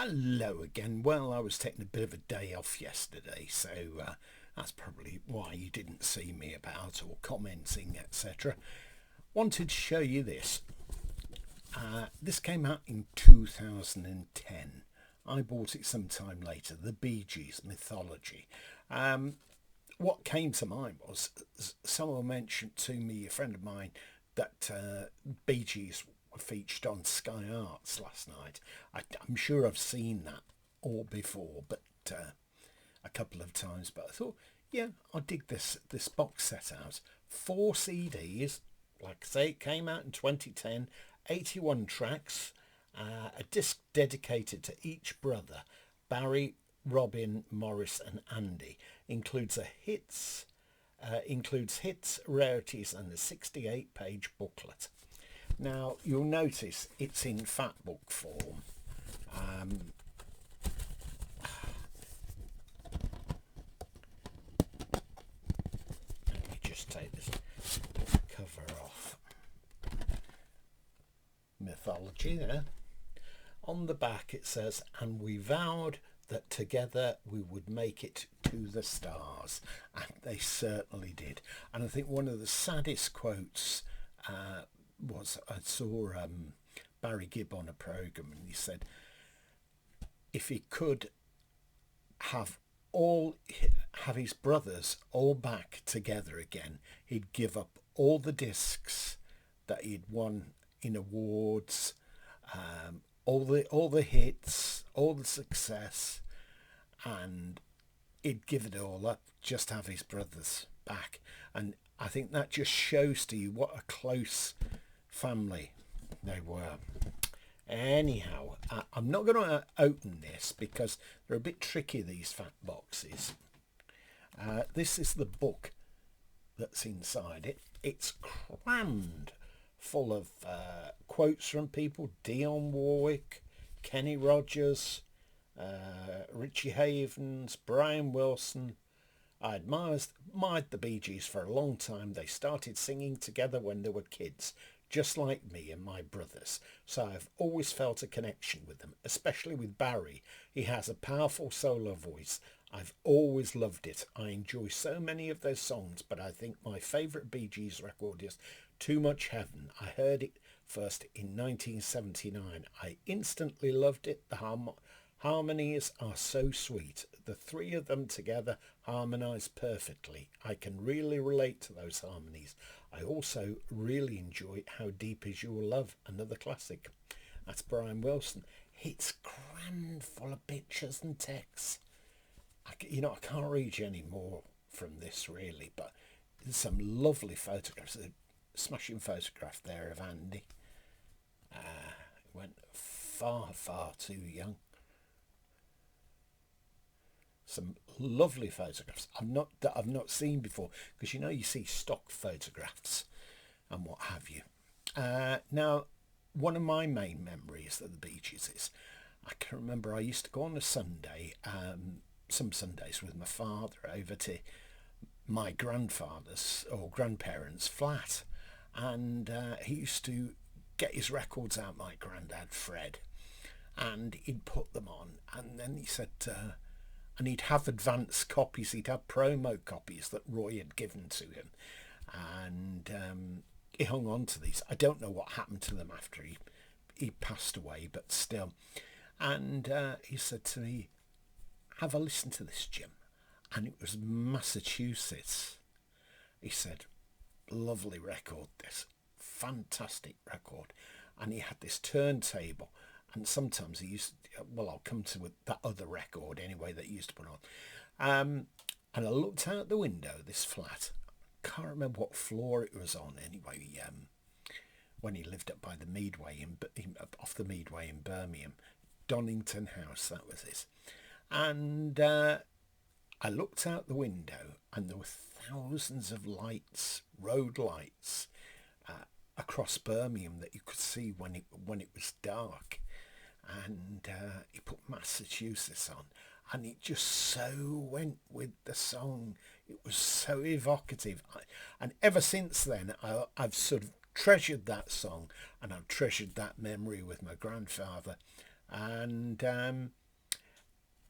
Hello again. Well, I was taking a bit of a day off yesterday, so that's probably why you didn't see me about or commenting, etc. Wanted to show you this. This came out in 2010. I bought it sometime later, the Gees Mythology. What came to mind was someone mentioned to me, a friend of mine, that Bee Gees were featured on Sky Arts last night. I'm sure I've seen that all before, but a couple of times. But I thought, yeah, I'll dig this box set out. 4 CDs, like I say, it came out in 2010. 81 tracks, a disc dedicated to each brother, Barry, Robin, Morris, and Andy. Includes hits, rarities, and a 68-page booklet. Now you'll notice it's in fat book form. Let me just take this cover off. Mythology there. On the back it says, "And we vowed that together we would make it to the stars," and they certainly did. And I think one of the saddest quotes was, I saw Barry Gibb on a programme, and he said if he could have his brothers all back together again, he'd give up all the discs that he'd won in awards, all the hits, all the success, and he'd give it all up, just have his brothers back. And I think that just shows to you what a close family they were. Anyhow, I'm not going to open this because they're a bit tricky, these fat boxes. This is the book that's inside it. It's crammed full of quotes from people: Dionne Warwick, Kenny Rogers, Richie Havens, Brian Wilson. I admired the Bee Gees for a long time. They started singing together when they were kids, just like me and my brothers. So I've always felt a connection with them, especially with Barry. He has a powerful solo voice. I've always loved it. I enjoy so many of their songs, but I think my favourite Bee Gees record is Too Much Heaven. I heard it first in 1979. I instantly loved it. The harmonies are so sweet. The three of them together harmonise perfectly. I can really relate to those harmonies. I also really enjoy How Deep Is Your Love, another classic. That's Brian Wilson. It's crammed full of pictures and texts. I can't read you any more from this really, but there's some lovely photographs. A smashing photograph there of Andy. Went far too young. Some lovely photographs I've not seen before, because you see stock photographs and what have you. Now, one of my main memories of the Bee Gees is, I can remember I used to go on a Sunday, some Sundays with my father, over to my grandfather's or grandparents' flat, and he used to get his records out, my granddad Fred, and he'd put them on, and then he said, and he'd have advance copies, he'd have promo copies that Roy had given to him, and he hung on to these. I don't know what happened to them after he passed away, but still. And he said to me, "Have a listen to this, Jim." And it was Massachusetts. He said, "Lovely record, this. Fantastic record." And he had this turntable. And sometimes he used to, I'll come to that other record anyway that he used to put on. And I looked out the window of this flat. Can't remember what floor it was on anyway, when he lived up by the Meadway, off the Meadway in Birmingham. Donington House, that was his. And I looked out the window, and there were thousands of lights, road lights, across Birmingham that you could see when it was dark. And he put Massachusetts on, and it just so went with the song. It was so evocative, and ever since then I've sort of treasured that song, and I've treasured that memory with my grandfather And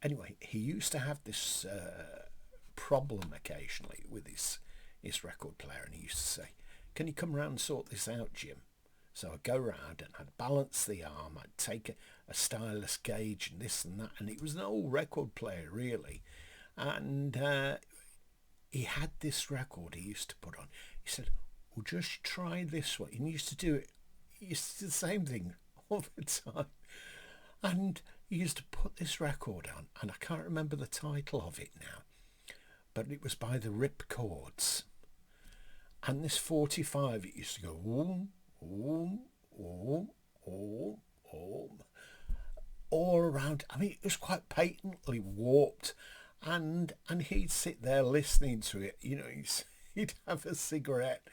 anyway, he used to have this problem occasionally with his record player, and he used to say, "Can you come round and sort this out, Jim?" So I'd go round and I'd balance the arm, I'd take a stylus gauge and this and that, and it was an old record player really, and he had this record he used to put on. He said, "Well, just try this one." And he used to do it. He used to do the same thing all the time. And he used to put this record on, and I can't remember the title of it now, but it was by the Ripcords. And this 45, it used to go oom, oom, oom, oom, oom, all around. I mean, it was quite patently warped. And he'd sit there listening to it. You know, he'd have a cigarette.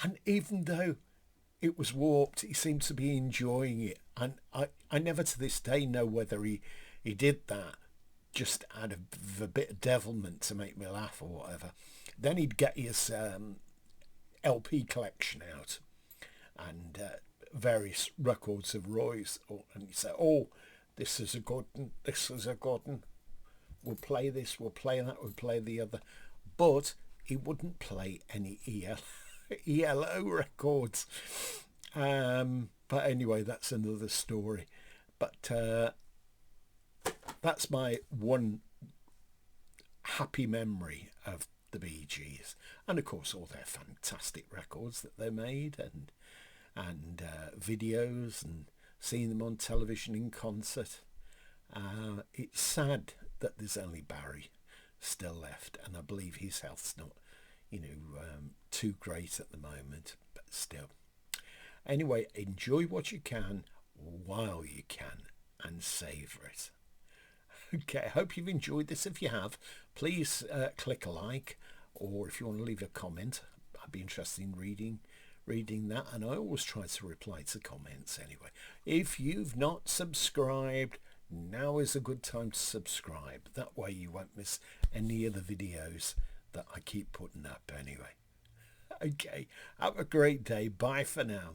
And even though it was warped, he seemed to be enjoying it. And I never to this day know whether he did that just out of a bit of devilment to make me laugh or whatever. Then he'd get his LP collection out and various records of Roy's, and he'd say, "Oh, this is a good one, this is a good one. We'll play this, we'll play that, we'll play the other." But he wouldn't play any ELO records. But anyway, that's another story. But that's my one happy memory of the Bee Gees, and of course all their fantastic records that they made, and videos, and seeing them on television in concert. It's sad that there's only Barry still left, and I believe his health's not, too great at the moment, but still. Anyway, enjoy what you can while you can and savour it. Okay, I hope you've enjoyed this. If you have, please click a like, or if you want to leave a comment, I'd be interested in reading that, and I always try to reply to comments anyway. If you've not subscribed, now is a good time to subscribe. That way you won't miss any of the videos that I keep putting up anyway. Okay, have a great day. Bye for now.